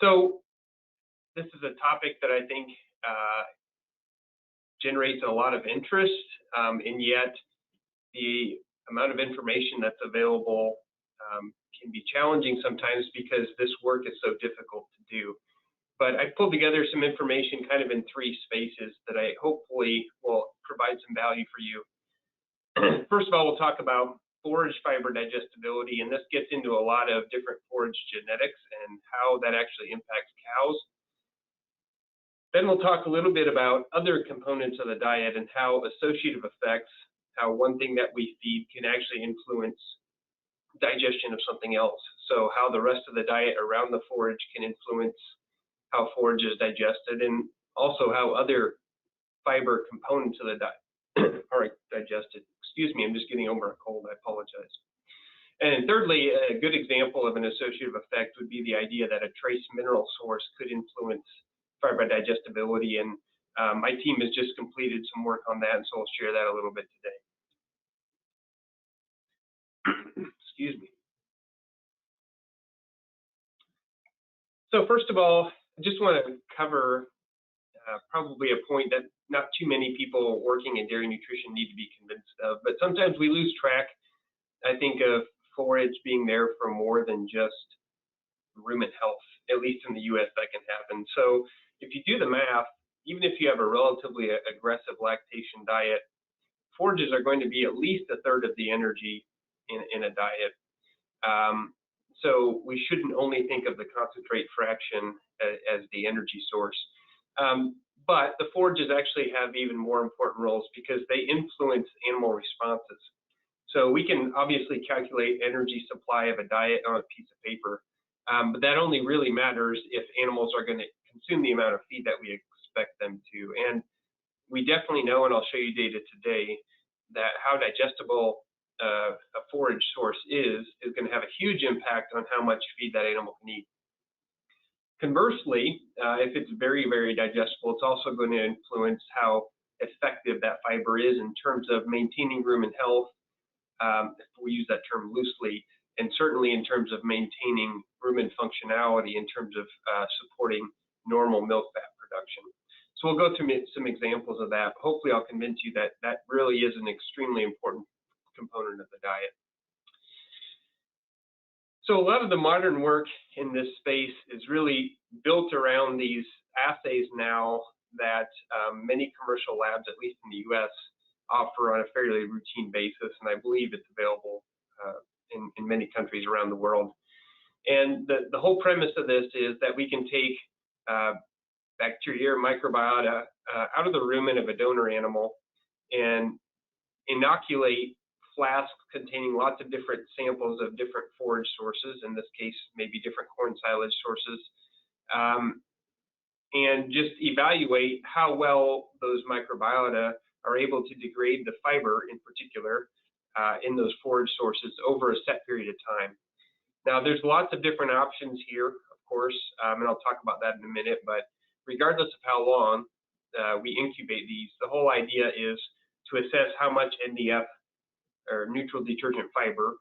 So this is a topic that I think generates a lot of interest, and yet the amount of information that's available can be challenging sometimes because this work is so difficult to do. But I pulled together some information kind of in 3 spaces that I hopefully will provide some value for you. First of all, we'll talk about forage fiber digestibility, and this gets into a lot of different forage genetics and how that actually impacts cows. Then we'll talk a little bit about other components of the diet and how associative effects, how one thing that we feed can actually influence digestion of something else. So how the rest of the diet around the forage can influence how forage is digested, and also how other fiber components of the diet are digested. Excuse me, I'm just getting over a cold, I apologize. And thirdly, a good example of an associative effect would be the idea that a trace mineral source could influence fiber digestibility, and my team has just completed some work on that, and so I'll share that a little bit today. Excuse me. So first of all, I just want to cover probably a point that not too many people working in dairy nutrition need to be convinced of, but sometimes we lose track, I think, of forage being there for more than just rumen health. At least in the US that can happen. So if you do the math, even if you have a relatively aggressive lactation diet, forages are going to be at least a third of the energy in a diet. So we shouldn't only think of the concentrate fraction as the energy source. But the forages actually have even more important roles because they influence animal responses. So we can obviously calculate energy supply of a diet on a piece of paper, but that only really matters if animals are going to consume the amount of feed that we expect them to. And we definitely know, and I'll show you data today, that how digestible a forage source is going to have a huge impact on how much feed that animal can eat. Conversely, if it's very, very digestible, it's also going to influence how effective that fiber is in terms of maintaining rumen health, if we use that term loosely, and certainly in terms of maintaining rumen functionality in terms of supporting normal milk fat production. So we'll go through some examples of that. Hopefully I'll convince you that that really is an extremely important component of the diet. So a lot of the modern work in this space is really built around these assays now that many commercial labs, at least in the US, offer on a fairly routine basis, and I believe it's available in many countries around the world. And the whole premise of this is that we can take bacteria or microbiota out of the rumen of a donor animal and inoculate flasks containing lots of different samples of different forage sources, in this case, maybe different corn silage sources, and just evaluate how well those microbiota are able to degrade the fiber in particular in those forage sources over a set period of time. Now, there's lots of different options here, of course, and I'll talk about that in a minute, but regardless of how long we incubate these, the whole idea is to assess how much NDF, or neutral detergent fiber,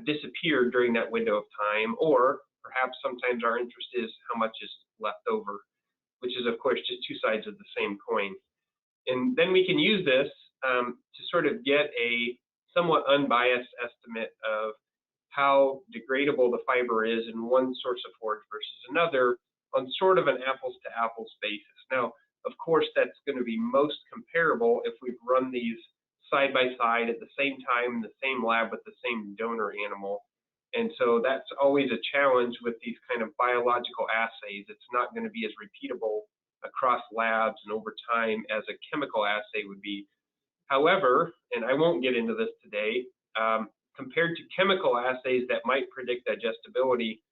disappeared during that window of time, or perhaps sometimes our interest is how much is left over, which is, of course, just two sides of the same coin. And then we can use this to sort of get a somewhat unbiased estimate of how degradable the fiber is in one source of forage versus another on sort of an apples-to-apples basis. Now, of course, that's going to be most comparable if we've run these side by side at the same time in the same lab with the same donor animal. And so that's always a challenge with these kind of biological assays. It's not going to be as repeatable across labs and over time as a chemical assay would be. However, and I won't get into this today, compared to chemical assays that might predict digestibility,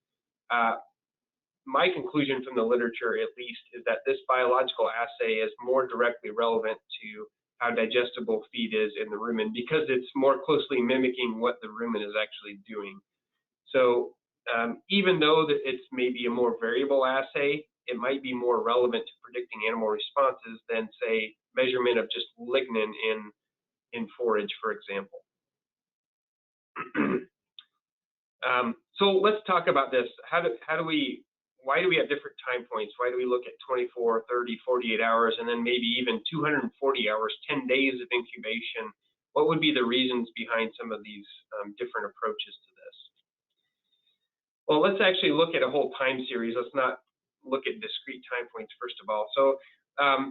my conclusion from the literature, at least, is that this biological assay is more directly relevant to how digestible feed is in the rumen because it's more closely mimicking what the rumen is actually doing. So even though that it's maybe a more variable assay, it might be more relevant to predicting animal responses than, say, measurement of just lignin in forage, for example. So let's talk about this. How do we why do we have different time points? Why do we look at 24, 30, 48 hours, and then maybe even 240 hours, 10 days of incubation? What would be the reasons behind some of these different approaches to this? Well, let's actually look at a whole time series. Let's not look at discrete time points first of all. So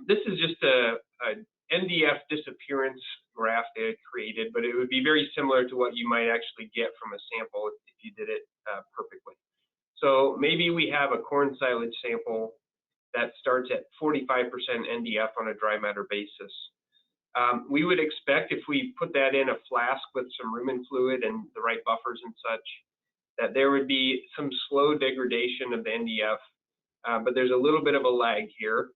this is just a NDF disappearance graph that I created, but it would be very similar to what you might actually get from a sample if you did it perfectly. So maybe we have a corn silage sample that starts at 45% NDF on a dry matter basis. We would expect if we put that in a flask with some rumen fluid and the right buffers and such, that there would be some slow degradation of the NDF, but there's a little bit of a lag here,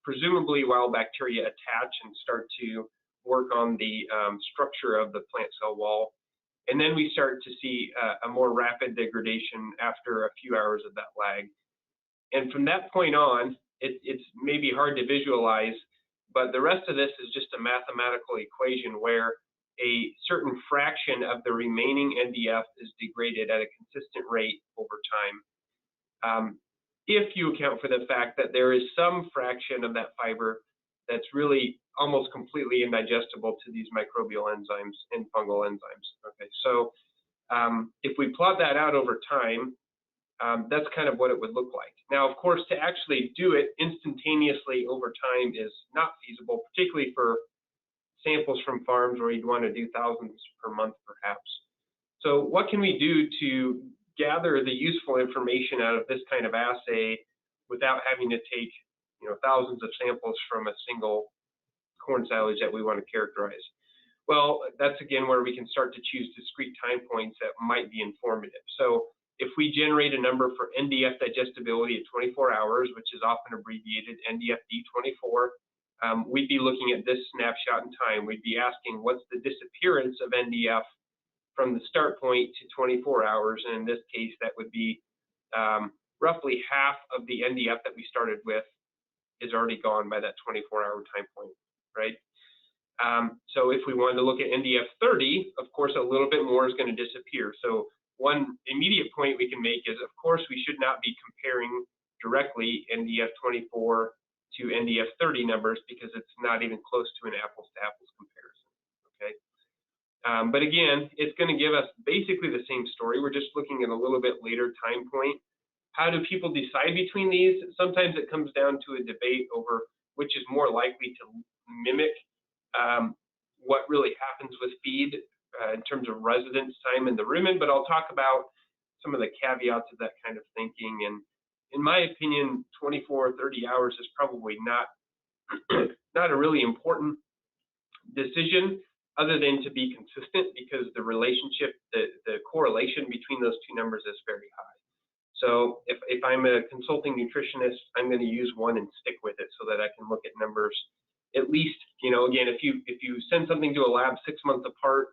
presumably while bacteria attach and start to work on the structure of the plant cell wall. And then we start to see a more rapid degradation after a few hours of that lag. And from that point on, it's maybe hard to visualize, but the rest of this is just a mathematical equation where a certain fraction of the remaining NDF is degraded at a consistent rate over time. If you account for the fact that there is some fraction of that fiber that's really almost completely indigestible to these microbial enzymes and fungal enzymes. Okay, so if we plot that out over time, that's kind of what it would look like. Now, of course, to actually do it instantaneously over time is not feasible, particularly for samples from farms where you'd want to do thousands per month, perhaps. So what can we do to gather the useful information out of this kind of assay without having to take, thousands of samples from a single corn silage that we want to characterize? Well, that's again where we can start to choose discrete time points that might be informative. So if we generate a number for NDF digestibility at 24 hours, which is often abbreviated NDFD24, we'd be looking at this snapshot in time. We'd be asking what's the disappearance of NDF from the start point to 24 hours. And in this case, that would be roughly half of the NDF that we started with is already gone by that 24-hour time point, right? So if we wanted to look at NDF 30, of course, a little bit more is going to disappear. So one immediate point we can make is, of course, we should not be comparing directly NDF 24 to NDF 30 numbers because it's not even close to an apples-to-apples comparison, okay? But again, it's going to give us basically the same story. We're just looking at a little bit later time point. How do people decide between these? Sometimes it comes down to a debate over which is more likely to mimic what really happens with feed in terms of residence time in the rumen, but I'll talk about some of the caveats of that kind of thinking. And in my opinion, 24 or 30 hours is probably not a really important decision other than to be consistent, because the relationship, the correlation between those two numbers is very high. So if I'm a consulting nutritionist, I'm going to use one and stick with it so that I can look at numbers. At least, again, if you send something to a lab 6 months apart,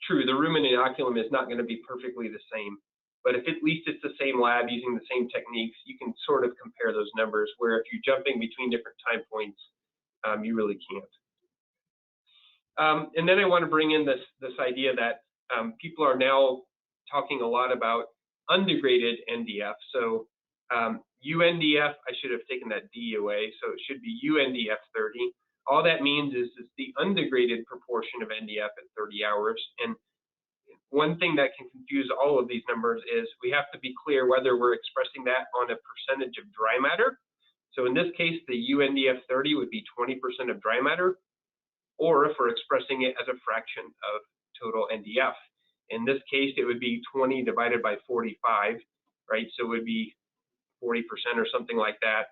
true, the rumen inoculum is not going to be perfectly the same. But if at least it's the same lab using the same techniques, you can sort of compare those numbers, where if you're jumping between different time points, you really can't. And then I want to bring in this idea that people are now talking a lot about undegraded NDF. So UNDF, I should have taken that D away, so it should be UNDF 30. All that means is it's the undegraded proportion of NDF at 30 hours. And one thing that can confuse all of these numbers is we have to be clear whether we're expressing that on a percentage of dry matter. So in this case, the UNDF 30 would be 20% of dry matter, or if we're expressing it as a fraction of total NDF. In this case, it would be 20 divided by 45, right? So it would be 40% or something like that.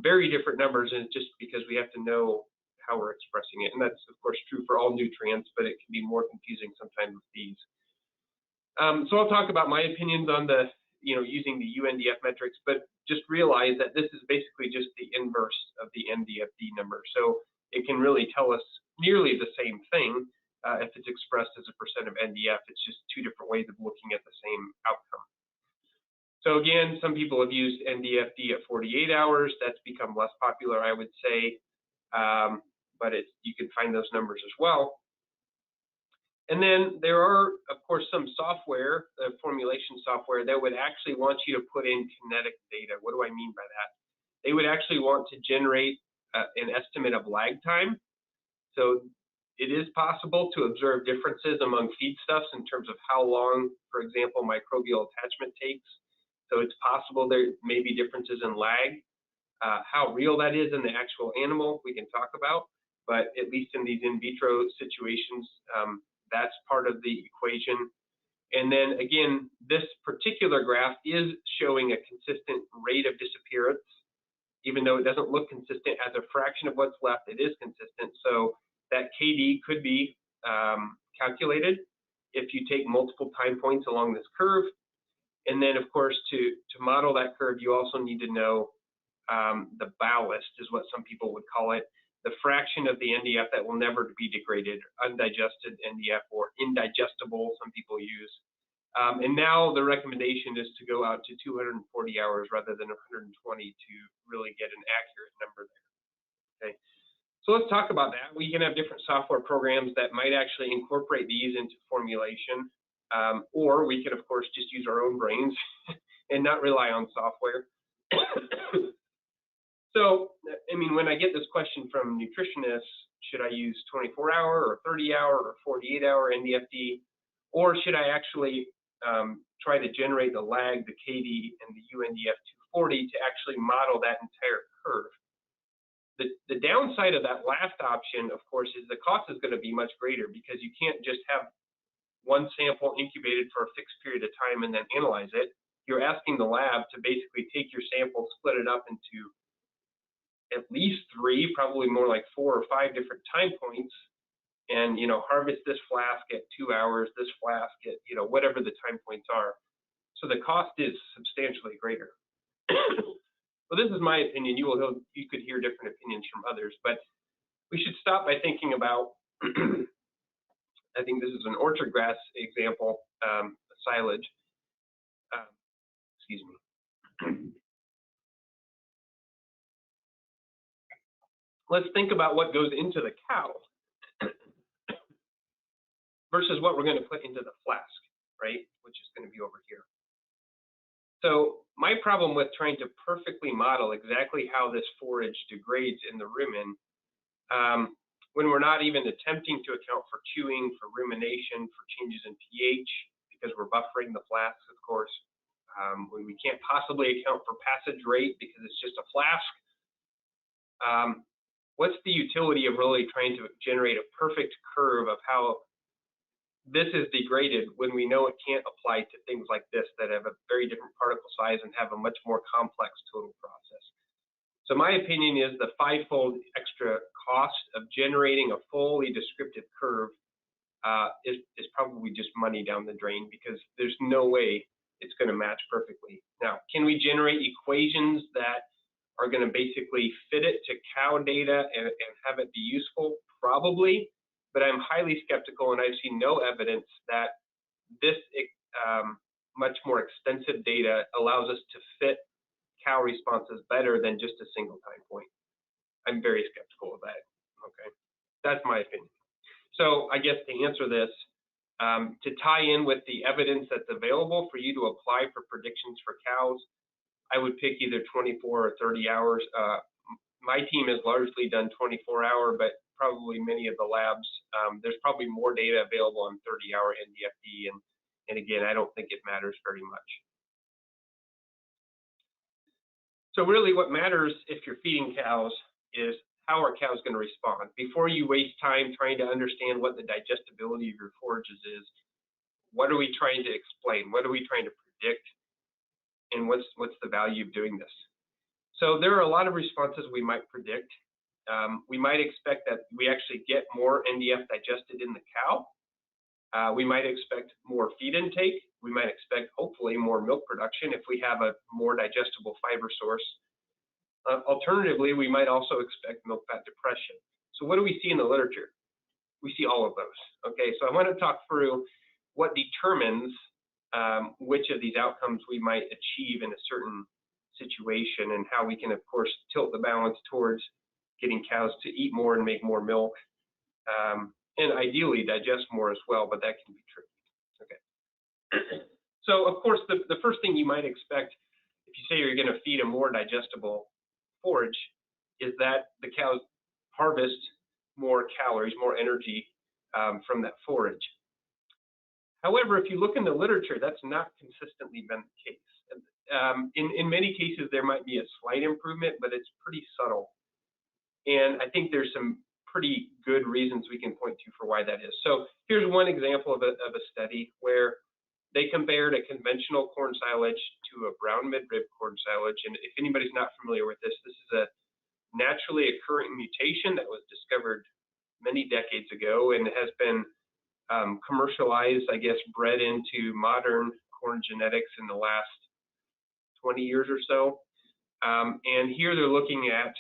Very different numbers, and just because we have to know how we're expressing it. And that's, of course, true for all nutrients, but it can be more confusing sometimes with these. So I'll talk about my opinions on the, using the UNDF metrics, but just realize that this is basically just the inverse of the NDFD number. So it can really tell us nearly the same thing if it's expressed as a percent of NDF. It's just two different ways of looking at the same outcome. So again, some people have used NDFD at 48 hours. That's become less popular, I would say, but you can find those numbers as well. And then there are, of course, some software, formulation software, that would actually want you to put in kinetic data. What do I mean by that? They would actually want to generate an estimate of lag time. So it is possible to observe differences among feedstuffs in terms of how long, for example, microbial attachment takes. So it's possible there may be differences in lag. How real that is in the actual animal, we can talk about, but at least in these in vitro situations, that's part of the equation. And then again, this particular graph is showing a consistent rate of disappearance. Even though it doesn't look consistent as a fraction of what's left, it is consistent. So that KD could be calculated if you take multiple time points along this curve. And then, of course, to model that curve, you also need to know the ballast, is what some people would call it, the fraction of the NDF that will never be degraded, undigested NDF, or indigestible, some people use. And now the recommendation is to go out to 240 hours rather than 120 to really get an accurate number there. Okay, so let's talk about that. We can have different software programs that might actually incorporate these into formulation, or we can, of course, just use our own brains and not rely on software. So, I mean, when I get this question from nutritionists, should I use 24-hour or 30-hour or 48-hour NDFD, or should I actually try to generate the lag, the KD, and the UNDF 240 to actually model that entire curve? The downside of that last option, of course, is the cost is going to be much greater, because you can't just have one sample incubated for a fixed period of time and then analyze it. You're asking the lab to basically take your sample, split it up into at least 3, probably more like 4 or 5 different time points, and harvest this flask at 2 hours, this flask at whatever the time points are. So the cost is substantially greater. Well, this is my opinion. You could hear different opinions from others, but we should stop by thinking about. I think this is an orchard grass example, silage. Excuse me. Let's think about what goes into the cow versus what we're going to put into the flask, right? Which is going to be over here. So my problem with trying to perfectly model exactly how this forage degrades in the rumen, when we're not even attempting to account for chewing, for rumination, for changes in pH, because we're buffering the flask, of course, when we can't possibly account for passage rate because it's just a flask, what's the utility of really trying to generate a perfect curve of how this is degraded when we know it can't apply to things like this that have a very different particle size and have a much more complex total process? So my opinion is the 5-fold extra cost of generating a fully descriptive curve is probably just money down the drain, because there's no way it's going to match perfectly. Now, can we generate equations that are going to basically fit it to cow data and have it be useful? Probably, but I'm highly skeptical, and I've seen no evidence that this much more extensive data allows us to fit cow responses better than just a single time point. I'm very skeptical of that. Okay, that's my opinion. So I guess to answer this, to tie in with the evidence that's available for you to apply for predictions for cows, I would pick either 24 or 30 hours. My team has largely done 24-hour, but probably many of the labs, there's probably more data available on 30-hour NDFD, and again, I don't think it matters very much. So really what matters if you're feeding cows is how are cows going to respond. Before you waste time trying to understand what the digestibility of your forages is, what are we trying to explain? What are we trying to predict? And what's the value of doing this? So there are a lot of responses we might predict. We might expect that we actually get more NDF digested in the cow. We might expect more feed intake. We might expect, hopefully, more milk production if we have a more digestible fiber source. Alternatively, we might also expect milk fat depression. So what do we see in the literature? We see all of those. Okay, so I want to talk through what determines which of these outcomes we might achieve in a certain situation, and how we can, of course, tilt the balance towards getting cows to eat more and make more milk, and ideally digest more as well, but that can be tricky. Okay. So of course, the first thing you might expect if you say you're going to feed a more digestible forage is that the cows harvest more calories, more energy from that forage. However, if you look in the literature, that's not consistently been the case. In many cases, there might be a slight improvement, but it's pretty subtle. And I think there's some pretty good reasons we can point to for why that is. So here's one example of a study where they compared a conventional corn silage to a brown midrib corn silage. And if anybody's not familiar with this, this is a naturally occurring mutation that was discovered many decades ago and has been commercialized, I guess, bred into modern corn genetics in the last 20 years or so. And here they're looking at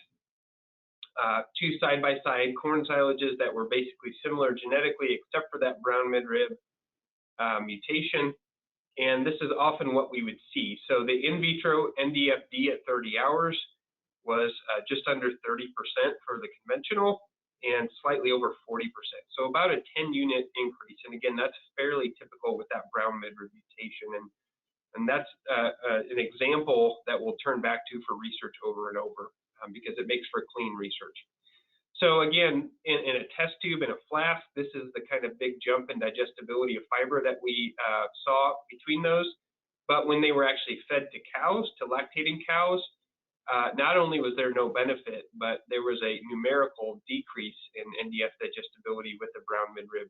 two side-by-side corn silages that were basically similar genetically, except for that brown midrib mutation. And this is often what we would see. So the in vitro NDFD at 30 hours was just under 30% for the conventional and slightly over 40%. So about a 10-unit increase. And again, that's fairly typical with that brown midrib mutation. And that's an example that we'll turn back to for research over and over because it makes for clean research. So again, in a test tube, in a flask, this is the kind of big jump in digestibility of fiber that we saw between those. But when they were actually fed to cows, to lactating cows, not only was there no benefit, but there was a numerical decrease in NDF digestibility with the brown midrib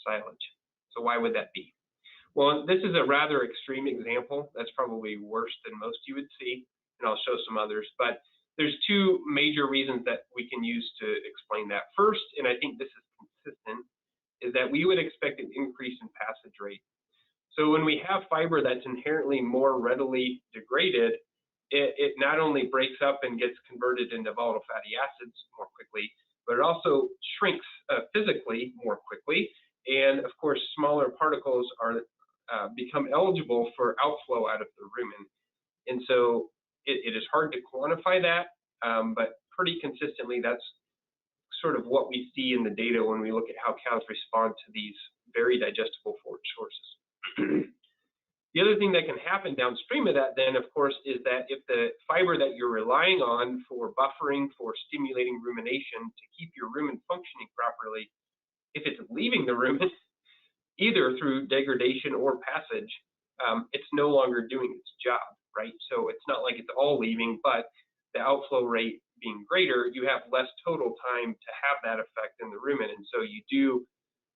silage. So why would that be? Well, this is a rather extreme example. That's probably worse than most you would see, and I'll show some others. But there's two major reasons that we can use to explain that. First, and I think this is consistent, is that we would expect an increase in passage rate. So when we have fiber that's inherently more readily degraded, it not only breaks up and gets converted into volatile fatty acids more quickly, but it also shrinks physically more quickly. And of course, smaller particles are become eligible for outflow out of the rumen. And so it is hard to quantify that, but pretty consistently, that's sort of what we see in the data when we look at how cows respond to these very digestible forage sources. The other thing that can happen downstream of that then, of course, is that if the fiber that you're relying on for buffering, for stimulating rumination to keep your rumen functioning properly, if it's leaving the rumen, either through degradation or passage, it's no longer doing its job, right? So it's not like it's all leaving, but the outflow rate being greater, you have less total time to have that effect in the rumen. And so you do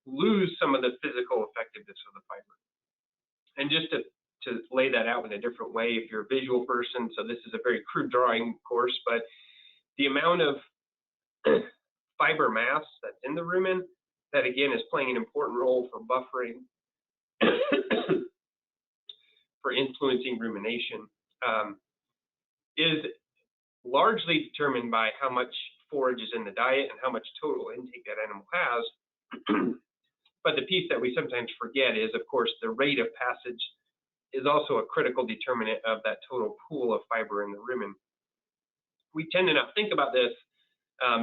lose some of the physical effectiveness of the fiber. And just to lay that out in a different way, if you're a visual person, so this is a very crude drawing, of course, but the amount of fiber mass that's in the rumen, that again is playing an important role for buffering, for influencing rumination, is largely determined by how much forage is in the diet and how much total intake that animal has. But the piece that we sometimes forget is, of course, the rate of passage is also a critical determinant of that total pool of fiber in the rumen. We tend to not think about this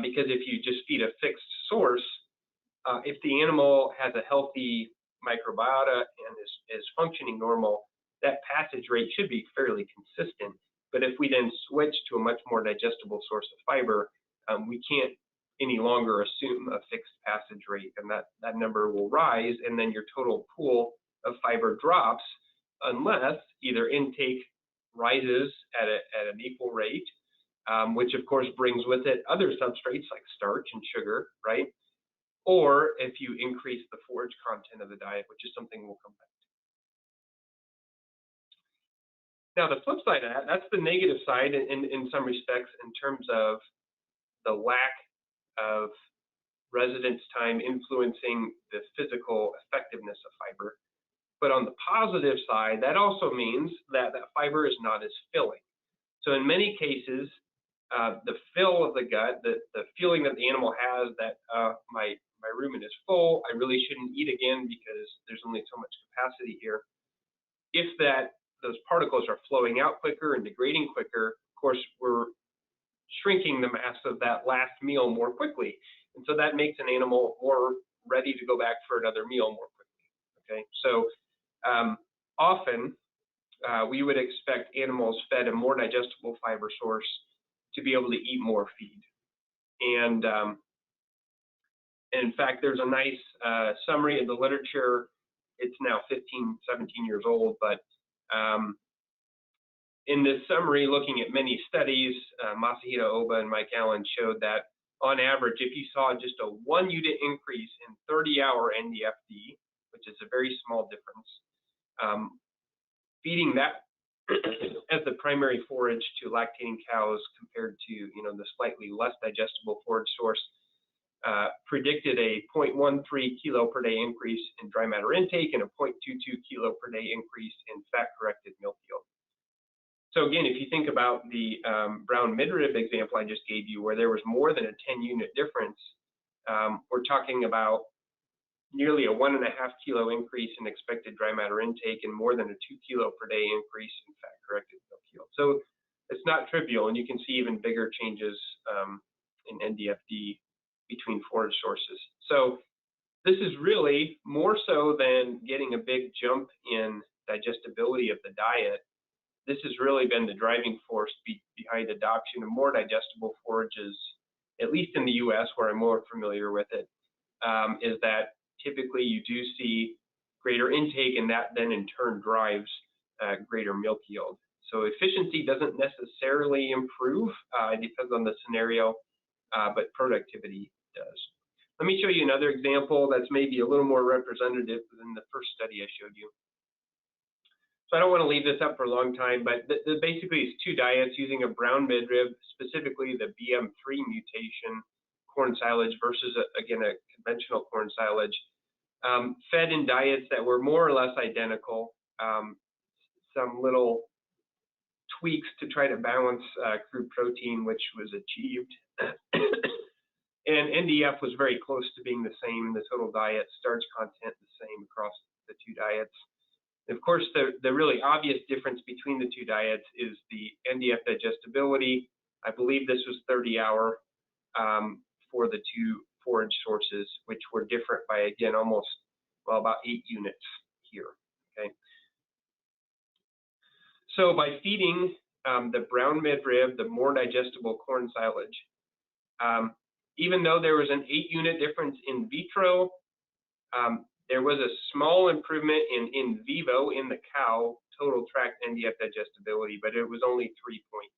because if you just feed a fixed source, if the animal has a healthy microbiota and is functioning normal, that passage rate should be fairly consistent. But if we then switch to a much more digestible source of fiber, we can't any longer assume a fixed passage rate, and that number will rise, and then your total pool of fiber drops unless either intake rises at an equal rate, which of course brings with it other substrates like starch and sugar, right? Or if you increase the forage content of the diet, which is something we'll come back to. Now, the flip side of that, that's the negative side in some respects in terms of the lack of residence time influencing the physical effectiveness of fiber. But on the positive side, that also means that that fiber is not as filling. So in many cases, the fill of the gut, the feeling that the animal has that my rumen is full, I really shouldn't eat again because there's only so much capacity here. If those particles are flowing out quicker and degrading quicker, of course, we're shrinking the mass of that last meal more quickly. And so that makes an animal more ready to go back for another meal more quickly. Okay, so often we would expect animals fed a more digestible fiber source to be able to eat more feed. And in fact, there's a nice summary in the literature. It's now 15, 17 years old, but in this summary, looking at many studies, Masahiro Oba and Mike Allen showed that on average, if you saw just a 1 unit increase in 30-hour NDFD, which is a very small difference, feeding that as the primary forage to lactating cows compared to the slightly less digestible forage source predicted a 0.13 kilo per day increase in dry matter intake and a 0.22 kilo per day increase in fat-corrected milk yield. So again, if you think about the brown midrib example I just gave you, where there was more than a 10-unit difference, we're talking about nearly a 1.5 kilo increase in expected dry matter intake and more than a 2 kilo per day increase in fat-corrected milk yield. So it's not trivial, and you can see even bigger changes in NDFD between forage sources. So this is really more so than getting a big jump in digestibility of the diet. This has really been the driving force behind adoption of more digestible forages, at least in the U.S., where I'm more familiar with it, is that typically you do see greater intake, and that then in turn drives greater milk yield. So efficiency doesn't necessarily improve, it depends on the scenario, but productivity does. Let me show you another example that's maybe a little more representative than the first study I showed you. So I don't want to leave this up for a long time, but basically it's two diets using a brown midrib, specifically the BM3 mutation corn silage versus, again, a conventional corn silage, fed in diets that were more or less identical, some little tweaks to try to balance crude protein, which was achieved. And NDF was very close to being the same, the total diet, starch content the same across the two diets. And of course, the really obvious difference between the two diets is the NDF digestibility. I believe this was 30-hour for the two forage sources, which were different by, again, almost, well, about 8 units here, okay? So by feeding the brown midrib, the more digestible corn silage, even though there was an 8-unit difference in vitro, there was a small improvement in vivo in the cow total tract NDF digestibility, but it was only 3 points.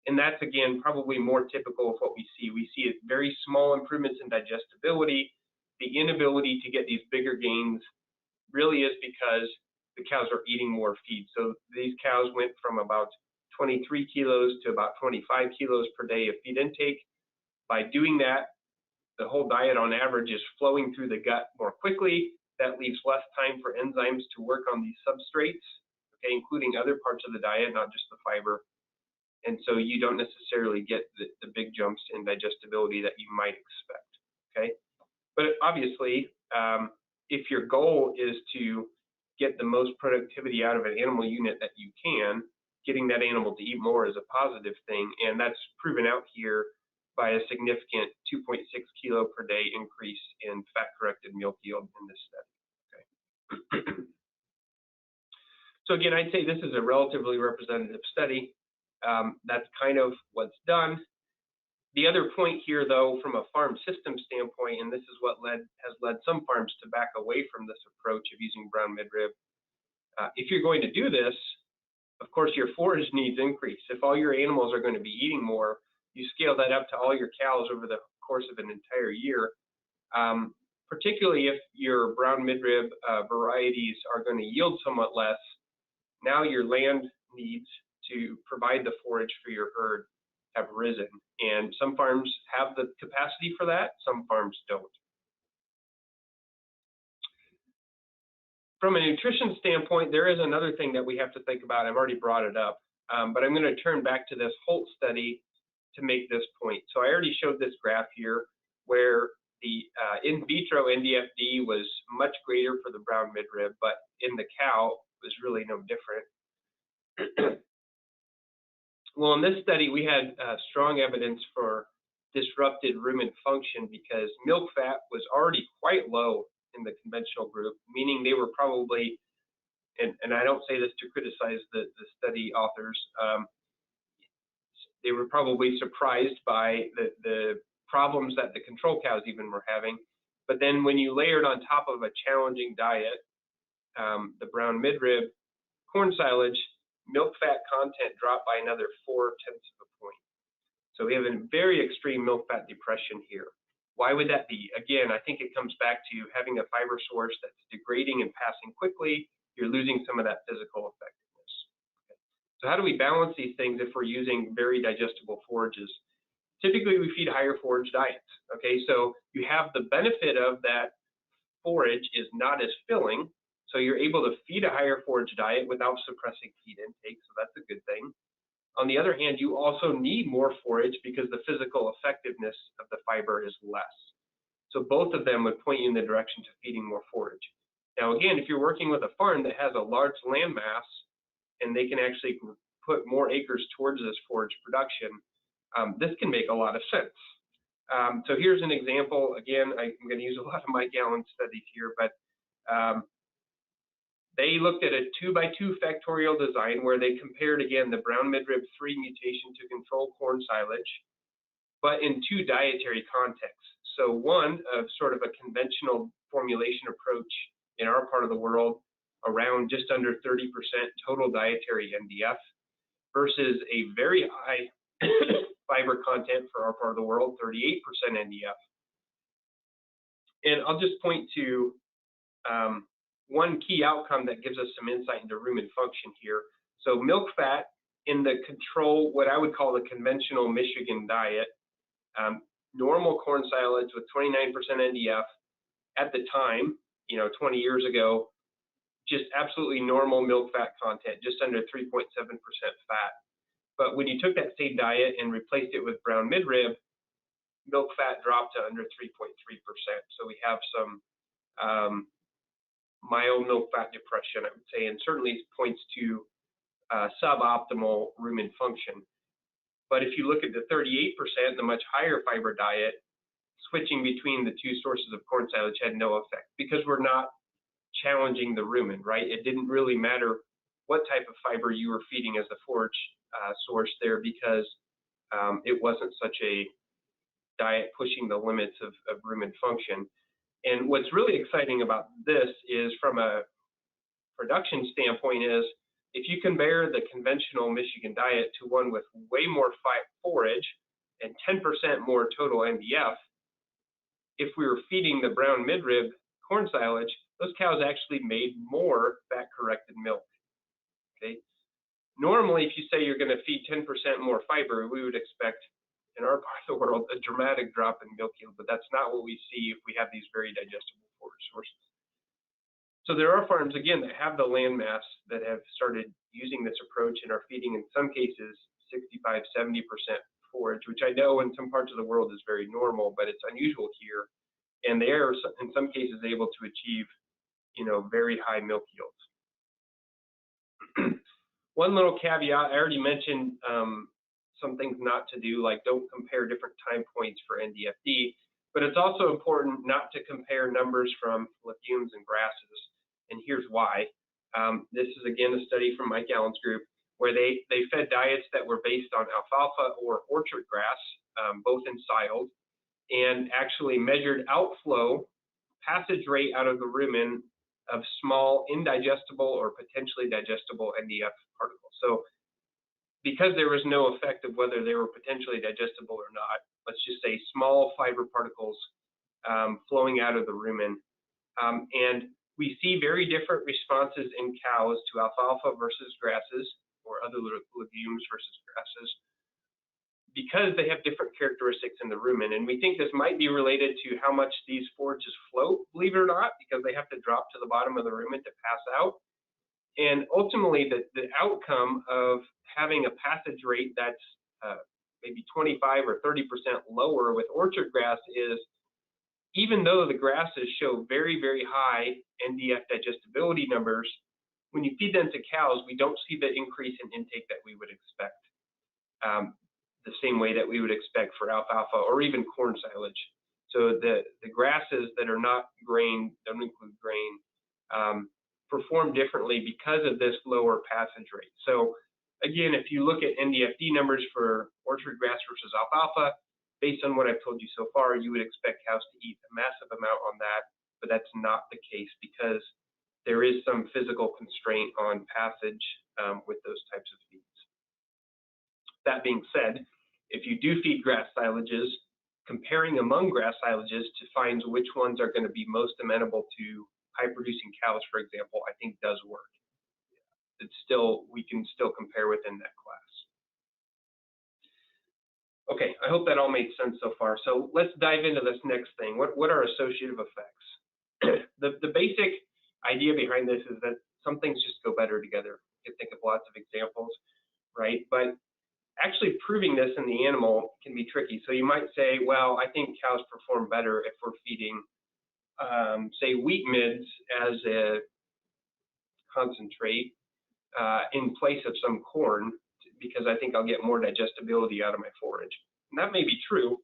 And that's, again, probably more typical of what we see. We see very small improvements in digestibility. The inability to get these bigger gains really is because the cows are eating more feed. So these cows went from about 23 kilos to about 25 kilos per day of feed intake. By doing that, the whole diet on average is flowing through the gut more quickly. That leaves less time for enzymes to work on these substrates, okay, including other parts of the diet, not just the fiber. And so you don't necessarily get the big jumps in digestibility that you might expect, okay? But obviously, if your goal is to get the most productivity out of an animal unit that you can, getting that animal to eat more is a positive thing, and that's proven out here by a significant 2.6 kilo per day increase in fat-corrected milk yield in this study. Okay. So again, I'd say this is a relatively representative study. That's kind of what's done. The other point here, though, from a farm system standpoint, and this is what has led some farms to back away from this approach of using brown midrib. If you're going to do this, of course, your forage needs increase. If all your animals are going to be eating more, you scale that up to all your cows over the course of an entire year, particularly if your brown midrib varieties are going to yield somewhat less. Now your land needs to provide the forage for your herd have risen, and some farms have the capacity for that, some farms don't. From a nutrition standpoint, there is another thing that we have to think about. I've already brought it up, but I'm going to turn back to this Holt study to make this point. So I already showed this graph here where the in vitro NDFD was much greater for the brown midrib, but in the cow was really no different. Well, in this study, we had strong evidence for disrupted rumen function because milk fat was already quite low in the conventional group, meaning they were probably, and I don't say this to criticize the study authors, they were probably surprised by the problems that the control cows even were having. But then when you layered on top of a challenging diet, the brown midrib, corn silage, milk fat content dropped by another 0.4 of a point. So we have a very extreme milk fat depression here. Why would that be? Again, I think it comes back to having a fiber source that's degrading and passing quickly. You're losing some of that physical effectiveness. Okay. So how do we balance these things if we're using very digestible forages? Typically, we feed higher forage diets. Okay, so you have the benefit of that forage is not as filling, so you're able to feed a higher forage diet without suppressing feed intake, so that's a good thing. On the other hand, you also need more forage because the physical effectiveness of the fiber is less. So both of them would point you in the direction to feeding more forage. Now again, if you're working with a farm that has a large land mass and they can actually put more acres towards this forage production, this can make a lot of sense. So here's an example. Again, I'm going to use a lot of Mike Allen's studies here, but they looked at a 2x2 factorial design where they compared, again, the brown midrib 3 mutation to control corn silage, but in 2 dietary contexts. So one of sort of a conventional formulation approach in our part of the world, around just under 30% total dietary NDF, versus a very high fiber content for our part of the world, 38% NDF. And I'll just point to one key outcome that gives us some insight into rumen function here. So milk fat in the control, what I would call the conventional Michigan diet, normal corn silage with 29% NDF at the time, 20 years ago, just absolutely normal milk fat content, just under 3.7% fat. But when you took that same diet and replaced it with brown midrib, milk fat dropped to under 3.3%. So we have some mild milk fat depression, I would say, and certainly points to suboptimal rumen function. But if you look at the 38%, the much higher fiber diet, switching between the 2 sources of corn silage had no effect because we're not challenging the rumen, right? It didn't really matter what type of fiber you were feeding as a forage source there because it wasn't such a diet pushing the limits of rumen function. And what's really exciting about this is from a production standpoint is if you compare the conventional Michigan diet to one with way more forage and 10% more total NDF, if we were feeding the brown midrib corn silage, those cows actually made more fat-corrected milk. Okay. Normally, if you say you're going to feed 10% more fiber, we would expect in our part of the world a dramatic drop in milk yield, but that's not what we see if we have these very digestible forage sources. So there are farms, again, that have the land mass that have started using this approach and are feeding, in some cases, 65, 70% forage, which I know in some parts of the world is very normal, but it's unusual here. And they are, in some cases, able to achieve, very high milk yields. One little caveat, I already mentioned some things not to do, like don't compare different time points for NDFD, but it's also important not to compare numbers from legumes and grasses, and here's why. This is, again, a study from Mike Allen's group, where they fed diets that were based on alfalfa or orchard grass, both ensiled, and actually measured outflow passage rate out of the rumen of small indigestible or potentially digestible NDF particles. So because there was no effect of whether they were potentially digestible or not, let's just say small fiber particles flowing out of the rumen. And we see very different responses in cows to alfalfa versus grasses, or other legumes versus grasses, because they have different characteristics in the rumen. And we think this might be related to how much these forages float, believe it or not, because they have to drop to the bottom of the rumen to pass out. And ultimately, the outcome of having a passage rate that's maybe 25 or 30% lower with orchard grass is, even though the grasses show very, very high NDF digestibility numbers, when you feed them to cows, we don't see the increase in intake that we would expect. the same way that we would expect for alfalfa or even corn silage. So the grasses that are not grain, don't include grain, perform differently because of this lower passage rate. So again, if you look at NDFD numbers for orchard grass versus alfalfa, based on what I've told you so far, you would expect cows to eat a massive amount on that, but that's not the case because there is some physical constraint on passage with those types of feeds. That being said, if you do feed grass silages, comparing among grass silages to find which ones are going to be most amenable to high-producing cows, for example, I think does work. It's still, we can still compare within that class. Okay, I hope that all made sense so far. So let's dive into this next thing. What are associative effects? The basic idea behind this is that some things just go better together. You can think of lots of examples, right? But actually proving this in the animal can be tricky. So you might say, well, I think cows perform better if we're feeding, say, wheat midds as a concentrate in place of some corn, because I think I'll get more digestibility out of my forage. And that may be true,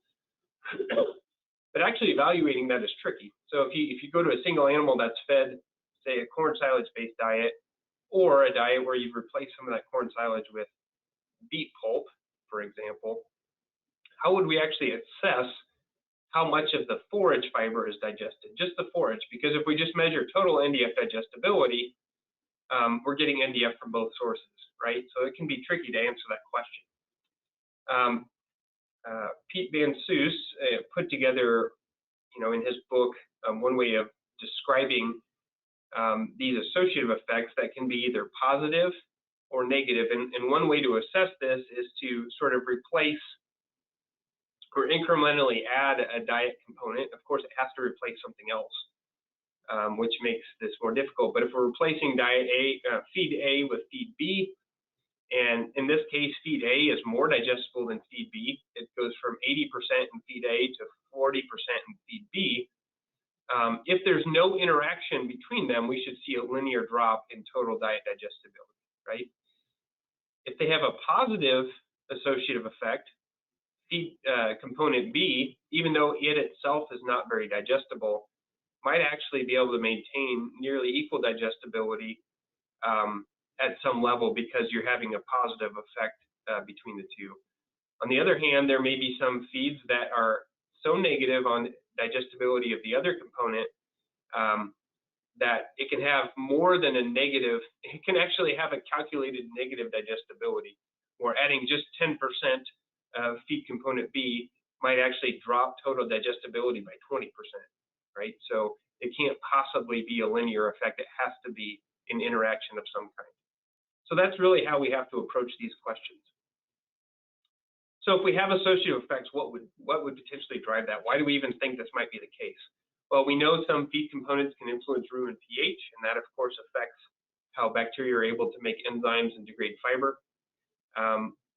but actually evaluating that is tricky. So if you go to a single animal that's fed, say, a corn silage-based diet, or a diet where you've replaced some of that corn silage with beet pulp, for example, how would we actually assess how much of the forage fiber is digested? Just the forage, because if we just measure total NDF digestibility, we're getting NDF from both sources, right? So it can be tricky to answer that question. Pete Van Soos put together, in his book, one way of describing these associative effects that can be either positive or negative. And one way to assess this is to sort of replace or incrementally add a diet component. Of course, it has to replace something else, which makes this more difficult. But if we're replacing feed A with feed B, and in this case, feed A is more digestible than feed B. It goes from 80% in feed A to 40% in feed B. If there's no interaction between them, we should see a linear drop in total diet digestibility, right? If they have a positive associative effect, feed component B, even though it itself is not very digestible, might actually be able to maintain nearly equal digestibility at some level because you're having a positive effect between the two. On the other hand, there may be some feeds that are so negative on digestibility of the other component that it can have more than a negative, it can actually have a calculated negative digestibility, where adding just 10% of feed component B might actually drop total digestibility by 20%, right? So it can't possibly be a linear effect. It has to be an interaction of some kind. So that's really how we have to approach these questions. So if we have associative effects, what would potentially drive that? Why do we even think this might be the case? Well, we know some feed components can influence rumen pH, and that of course affects how bacteria are able to make enzymes and degrade fiber.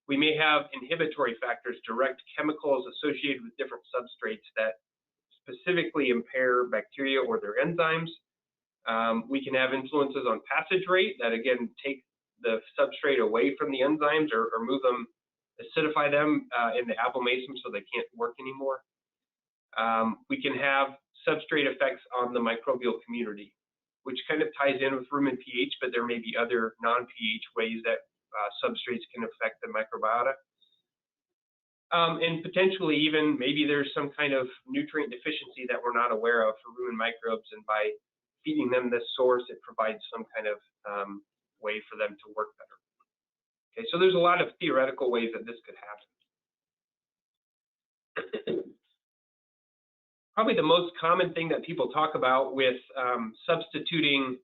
We may have inhibitory factors, direct chemicals associated with different substrates that specifically impair bacteria or their enzymes. We can have influences on passage rate that again take the substrate away from the enzymes or move them, acidify them in the abomasum so they can't work anymore. We can have substrate effects on the microbial community, which kind of ties in with rumen pH, but there may be other non-pH ways that substrates can affect the microbiota. And potentially even maybe there's some kind of nutrient deficiency that we're not aware of for rumen microbes, and by feeding them this source, it provides some kind of way for them to work better. Okay, so there's a lot of theoretical ways that this could happen. Probably the most common thing that people talk about with substituting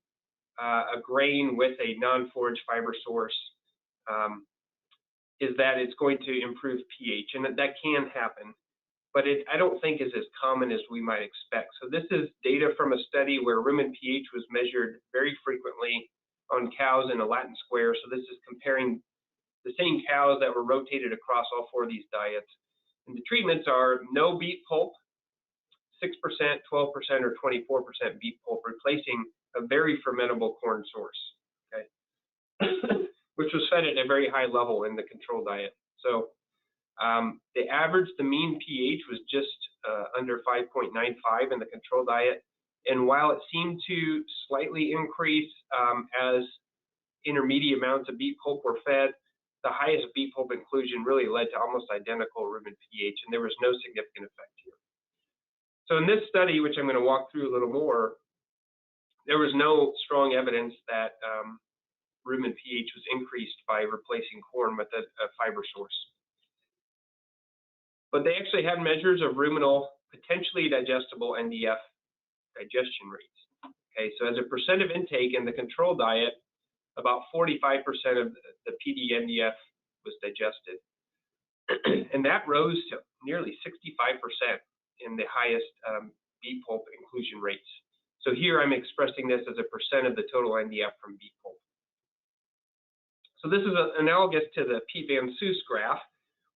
a grain with a non-forage fiber source is that it's going to improve pH, and that can happen, but I don't think is as common as we might expect. So this is data from a study where rumen pH was measured very frequently on cows in a Latin square. So this is comparing the same cows that were rotated across all 4 of these diets. And the treatments are no beet pulp, 6%, 12%, or 24% beet pulp, replacing a very fermentable corn source, okay, which was fed at a very high level in the control diet. So The mean pH was just under 5.95 in the control diet. And while it seemed to slightly increase as intermediate amounts of beet pulp were fed, the highest beet pulp inclusion really led to almost identical rumen pH, and there was no significant effect here. So in this study, which I'm going to walk through a little more, there was no strong evidence that rumen pH was increased by replacing corn with a fiber source. But they actually had measures of ruminal potentially digestible NDF digestion rates. Okay, so as a percent of intake in the control diet, about 45% of the PD NDF was digested. And that rose to nearly 65% in the highest beet pulp inclusion rates. So here I'm expressing this as a percent of the total NDF from beet pulp. So this is analogous to the Pete Van Soos graph,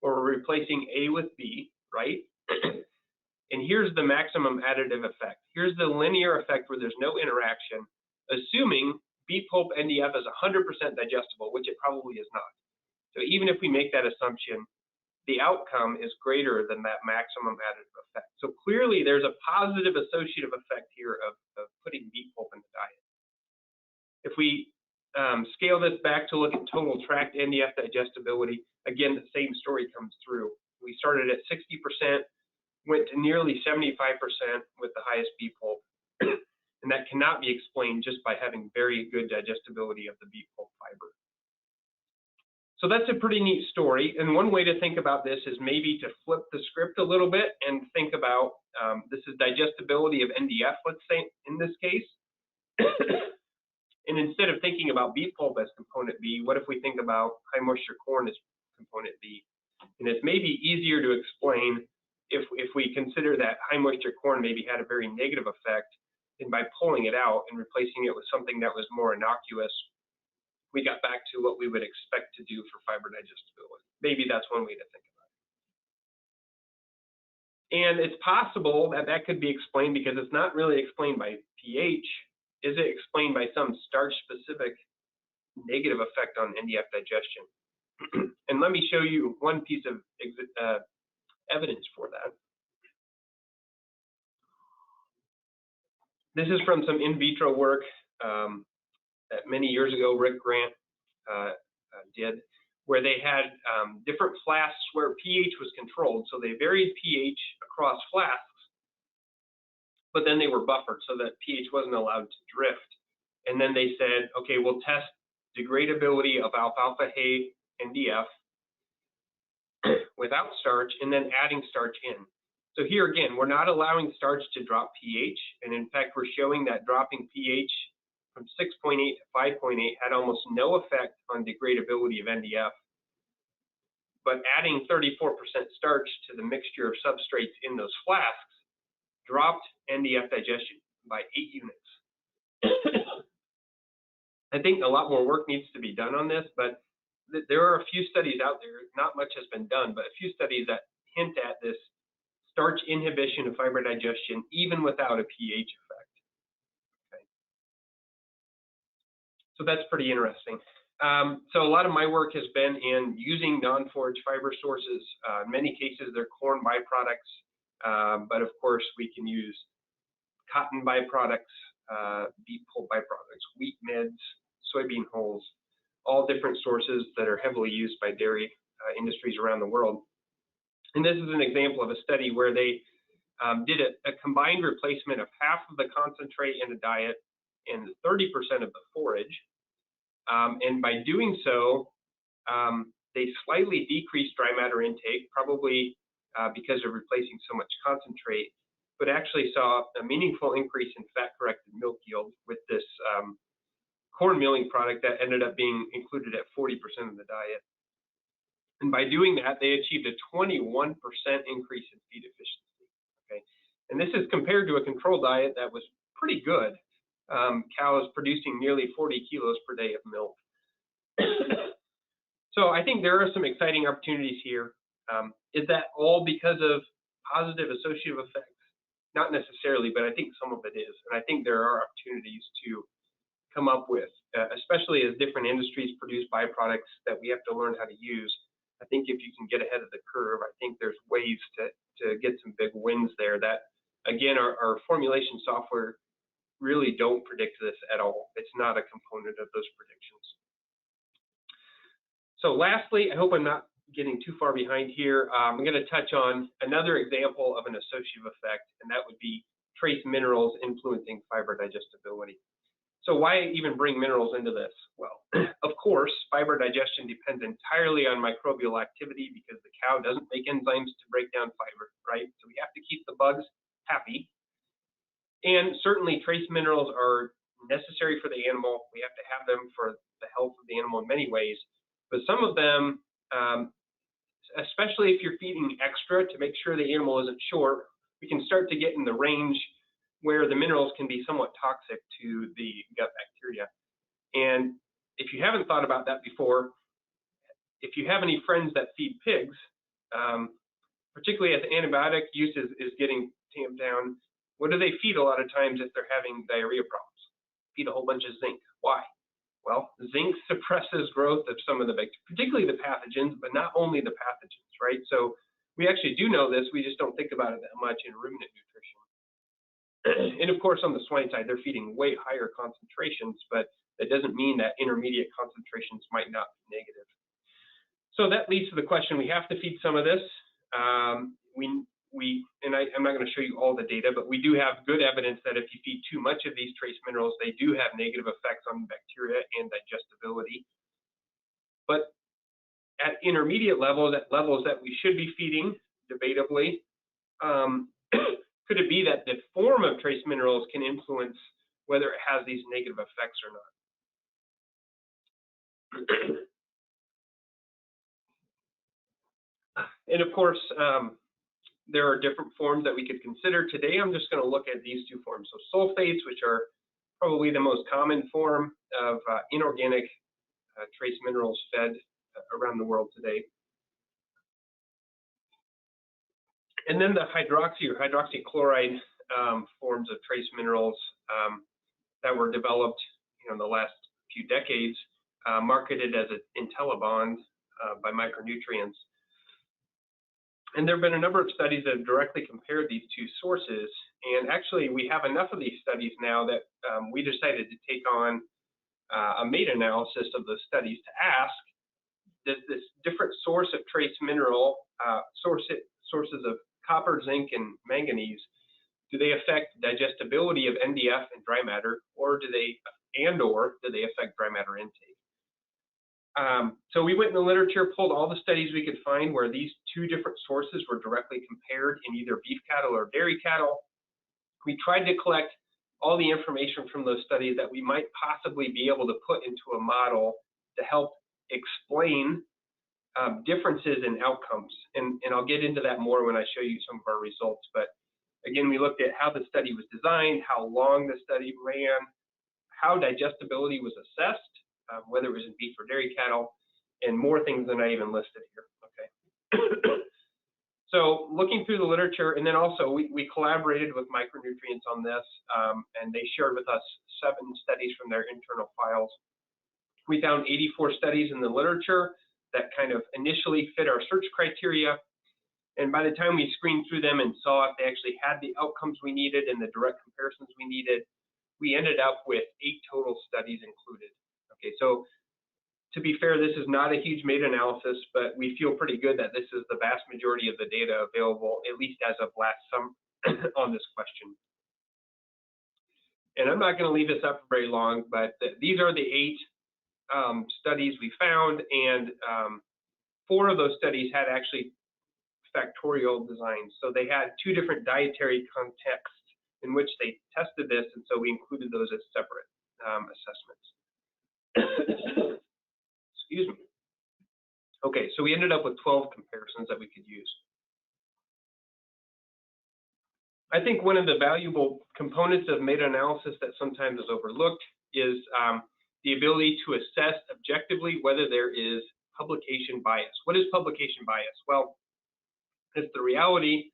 where we're replacing A with B, right? And here's the maximum additive effect. Here's the linear effect where there's no interaction, assuming beet pulp NDF is 100% digestible, which it probably is not. So even if we make that assumption, the outcome is greater than that maximum additive effect. So clearly there's a positive associative effect here of putting beet pulp in the diet. If we scale this back to look at total tract NDF digestibility, again, the same story comes through. We started at 60%, went to nearly 75% with the highest beet pulp. And that cannot be explained just by having very good digestibility of the beet pulp fiber. So that's a pretty neat story. And one way to think about this is maybe to flip the script a little bit and think about, this is digestibility of NDF, let's say, in this case. And instead of thinking about beet pulp as component B, what if we think about high moisture corn as component B? And it's maybe easier to explain if we consider that high moisture corn maybe had a very negative effect, and by pulling it out and replacing it with something that was more innocuous, we got back to what we would expect to do for fiber digestibility. Maybe that's one way to think about it. And it's possible that that could be explained because it's not really explained by pH. Is it explained by some starch-specific negative effect on NDF digestion? And let me show you one piece of evidence for that. This is from some in vitro work that many years ago Rick Grant did, where they had different flasks where pH was controlled. So they varied pH across flasks, but then they were buffered so that pH wasn't allowed to drift. And then they said, okay, we'll test degradability of alfalfa hay NDF without starch and then adding starch in. So here again, we're not allowing starch to drop pH. And in fact, we're showing that dropping pH from 6.8 to 5.8 had almost no effect on degradability of NDF. But adding 34% starch to the mixture of substrates in those flasks dropped NDF digestion by 8 units. I think a lot more work needs to be done on this, but there are a few studies out there, not much has been done, but a few studies that hint at this starch inhibition of fiber digestion even without a pH effect. Okay. So that's pretty interesting. So a lot of my work has been in using non-forage fiber sources. In many cases, they're corn byproducts, but of course we can use cotton byproducts, beet pulp byproducts, wheat mids, soybean hulls, all different sources that are heavily used by dairy industries around the world. And this is an example of a study where they did a combined replacement of half of the concentrate in the diet and 30% of the forage. And by doing so, they slightly decreased dry matter intake, probably because of replacing so much concentrate, but actually saw a meaningful increase in fat-corrected milk yield with this corn milling product that ended up being included at 40% of the diet. And by doing that, they achieved a 21% increase in feed efficiency. Okay, and this is compared to a control diet that was pretty good. Cows producing nearly 40 kilos per day of milk. So I think there are some exciting opportunities here. Is that all because of positive associative effects? Not necessarily, but I think some of it is. And I think there are opportunities to come up with, especially as different industries produce byproducts that we have to learn how to use. I think if you can get ahead of the curve, I think there's ways to get some big wins there that, again, our formulation software really don't predict this at all. It's not a component of those predictions. So lastly, I hope I'm not getting too far behind here. I'm going to touch on another example of an associative effect, and that would be trace minerals influencing fiber digestibility. So why even bring minerals into this? Well, of course, fiber digestion depends entirely on microbial activity because the cow doesn't make enzymes to break down fiber, right? So we have to keep the bugs happy. And certainly trace minerals are necessary for the animal. We have to have them for the health of the animal in many ways. But some of them, especially if you're feeding extra to make sure the animal isn't short, we can start to get in the range where the minerals can be somewhat toxic to the gut bacteria. And if you haven't thought about that before, if you have any friends that feed pigs, particularly as antibiotic use is getting tamped down, what do they feed a lot of times if they're having diarrhea problems? Feed a whole bunch of zinc. Why? Well, zinc suppresses growth of some of the bacteria, particularly the pathogens, but not only the pathogens, right? So we actually do know this, we just don't think about it that much in ruminant nutrition. And of course, on the swine side, they're feeding way higher concentrations, but that doesn't mean that intermediate concentrations might not be negative. So that leads to the question, we have to feed some of this. I'm not going to show you all the data, but we do have good evidence that if you feed too much of these trace minerals, they do have negative effects on bacteria and digestibility. But at intermediate levels, at levels that we should be feeding, debatably, could it be that the form of trace minerals can influence whether it has these negative effects or not? And of course, there are different forms that we could consider. Today, I'm just going to look at these two forms. So sulfates, which are probably the most common form of inorganic trace minerals fed around the world today. And then the hydroxy or hydroxychloride forms of trace minerals that were developed in the last few decades, marketed as an IntelliBond by micronutrients. And there have been a number of studies that have directly compared these two sources. And actually, we have enough of these studies now that we decided to take on a meta-analysis of those studies to ask, does this different source of trace mineral, sources of copper, zinc, and manganese, do they affect digestibility of NDF and dry matter, or do they affect dry matter intake? So we went in the literature, pulled all the studies we could find where these two different sources were directly compared in either beef cattle or dairy cattle. We tried to collect all the information from those studies that we might possibly be able to put into a model to help explain differences in outcomes. And I'll get into that more when I show you some of our results. But again, we looked at how the study was designed, how long the study ran, how digestibility was assessed, whether it was in beef or dairy cattle, and more things than I even listed here, okay? So looking through the literature, and then also we collaborated with micronutrients on this, and they shared with us 7 studies from their internal files. We found 84 studies in the literature that kind of initially fit our search criteria, and by the time we screened through them and saw if they actually had the outcomes we needed and the direct comparisons we needed, we ended up with 8 total studies included. Okay, so to be fair, this is not a huge meta-analysis, but we feel pretty good that this is the vast majority of the data available, at least as of last summer, on this question. And I'm not going to leave this up for very long, but these are the 8 studies we found, and 4 of those studies had actually factorial designs. So they had 2 different dietary contexts in which they tested this, and so we included those as separate assessments. Excuse me. Okay, so we ended up with 12 comparisons that we could use. I think one of the valuable components of meta-analysis that sometimes is overlooked is the ability to assess objectively whether there is publication bias. What is publication bias? Well, it's the reality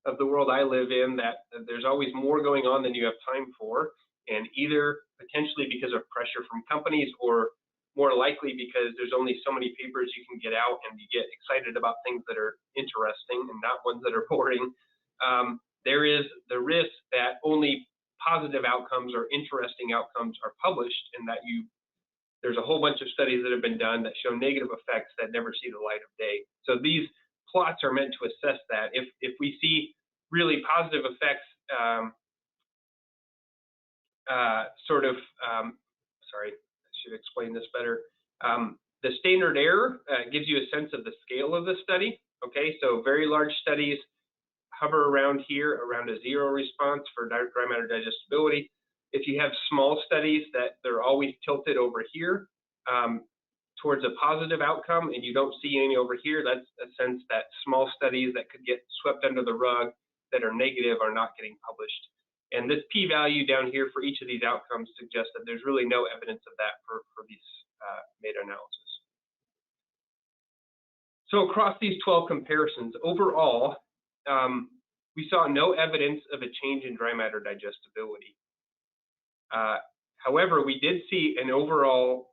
of the world I live in that there's always more going on than you have time for, and either potentially because of pressure from companies or more likely because there's only so many papers you can get out, and you get excited about things that are interesting and not ones that are boring. There is the risk that only positive outcomes or interesting outcomes are published, and that there's a whole bunch of studies that have been done that show negative effects that never see the light of day. So these plots are meant to assess that. If we see really positive effects, sorry, I should explain this better. The standard error gives you a sense of the scale of the study. Okay, so very large studies hover around here, around a 0 response for dry matter digestibility. If you have small studies that they're always tilted over here towards a positive outcome, and you don't see any over here, that's a sense that small studies that could get swept under the rug that are negative are not getting published. And this p-value down here for each of these outcomes suggests that there's really no evidence of that for these meta-analysis. So across these 12 comparisons, overall, we saw no evidence of a change in dry matter digestibility. However, we did see an overall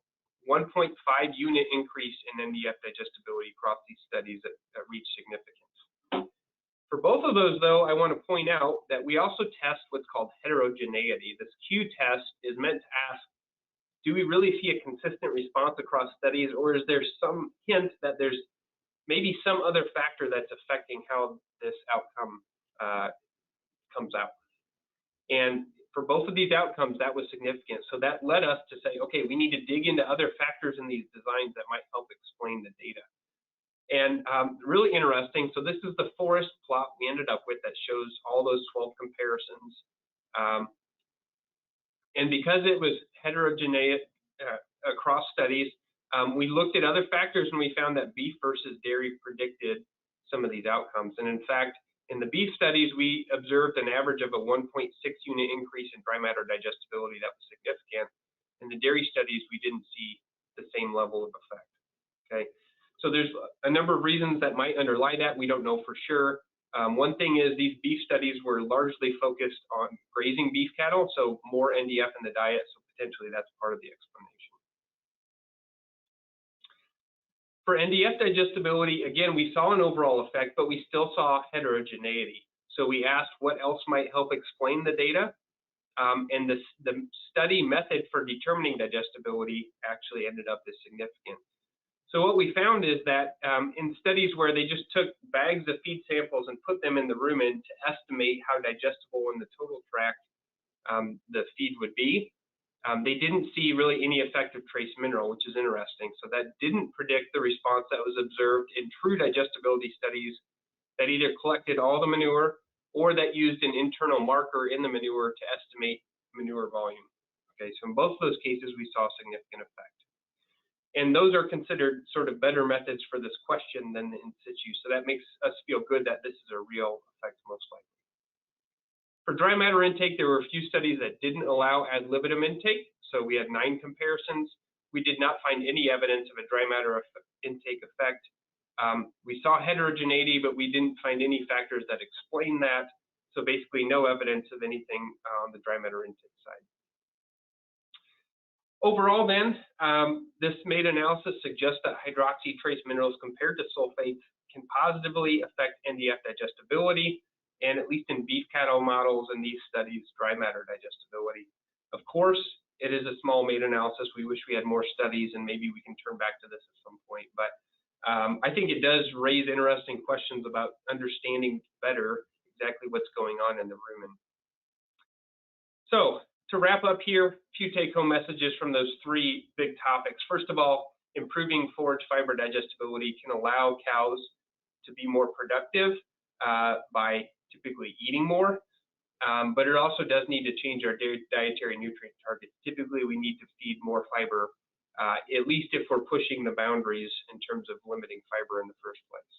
1.5 unit increase in NDF digestibility across these studies that reached significance. For both of those, though, I want to point out that we also test what's called heterogeneity. This Q test is meant to ask, do we really see a consistent response across studies, or is there some hint that there's maybe some other factor that's affecting how this outcome comes out? And for both of these outcomes, that was significant. So that led us to say, okay, we need to dig into other factors in these designs that might help explain the data. And really interesting, so this is the forest plot we ended up with that shows all those 12 comparisons. And because it was heterogeneous across studies, we looked at other factors, and we found that beef versus dairy predicted some of these outcomes. And in fact, in the beef studies, we observed an average of a 1.6 unit increase in dry matter digestibility that was significant. In the dairy studies, we didn't see the same level of effect. Okay, so there's a number of reasons that might underlie that. We don't know for sure. One thing is these beef studies were largely focused on grazing beef cattle, so more NDF in the diet, so potentially that's part of the explanation. For NDF digestibility, again, we saw an overall effect, but we still saw heterogeneity. So we asked what else might help explain the data, and the study method for determining digestibility actually ended up as significant. So what we found is that in studies where they just took bags of feed samples and put them in the rumen to estimate how digestible in the total tract the feed would be, they didn't see really any effect of trace mineral, which is interesting. So that didn't predict the response that was observed in true digestibility studies that either collected all the manure or that used an internal marker in the manure to estimate manure volume. Okay, so in both of those cases, we saw a significant effect. And those are considered sort of better methods for this question than the in situ. So that makes us feel good that this is a real effect most likely. For dry matter intake, there were a few studies that didn't allow ad libitum intake. So we had 9 comparisons. We did not find any evidence of a dry matter intake effect. We saw heterogeneity, but we didn't find any factors that explain that. So basically no evidence of anything on the dry matter intake side. Overall then, this meta-analysis suggests that hydroxy trace minerals compared to sulfates can positively affect NDF digestibility, and at least in beef cattle models in these studies, dry matter digestibility. Of course, it is a small meta-analysis. We wish we had more studies, and maybe we can turn back to this at some point. But I think it does raise interesting questions about understanding better exactly what's going on in the rumen. So to wrap up here, a few take-home messages from those 3 big topics. First of all, improving forage fiber digestibility can allow cows to be more productive by typically eating more, but it also does need to change our dietary nutrient targets. Typically, we need to feed more fiber, at least if we're pushing the boundaries in terms of limiting fiber in the first place.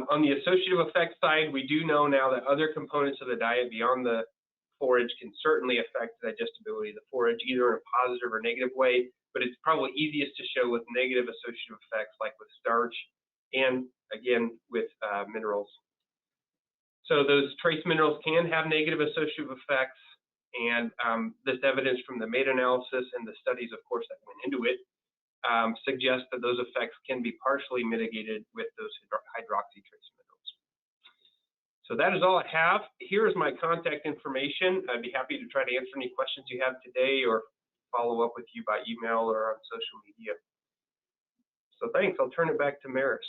On the associative effects side, we do know now that other components of the diet beyond the forage can certainly affect digestibility of the forage, either in a positive or negative way, but it's probably easiest to show with negative associative effects like with starch and, again, with minerals. So those trace minerals can have negative associative effects, And this evidence from the meta-analysis and the studies, of course, that went into it, suggest that those effects can be partially mitigated with those hydroxy trace minerals. So that is all I have. Here is my contact information. I'd be happy to try to answer any questions you have today or follow up with you by email or on social media. So thanks. I'll turn it back to Maris.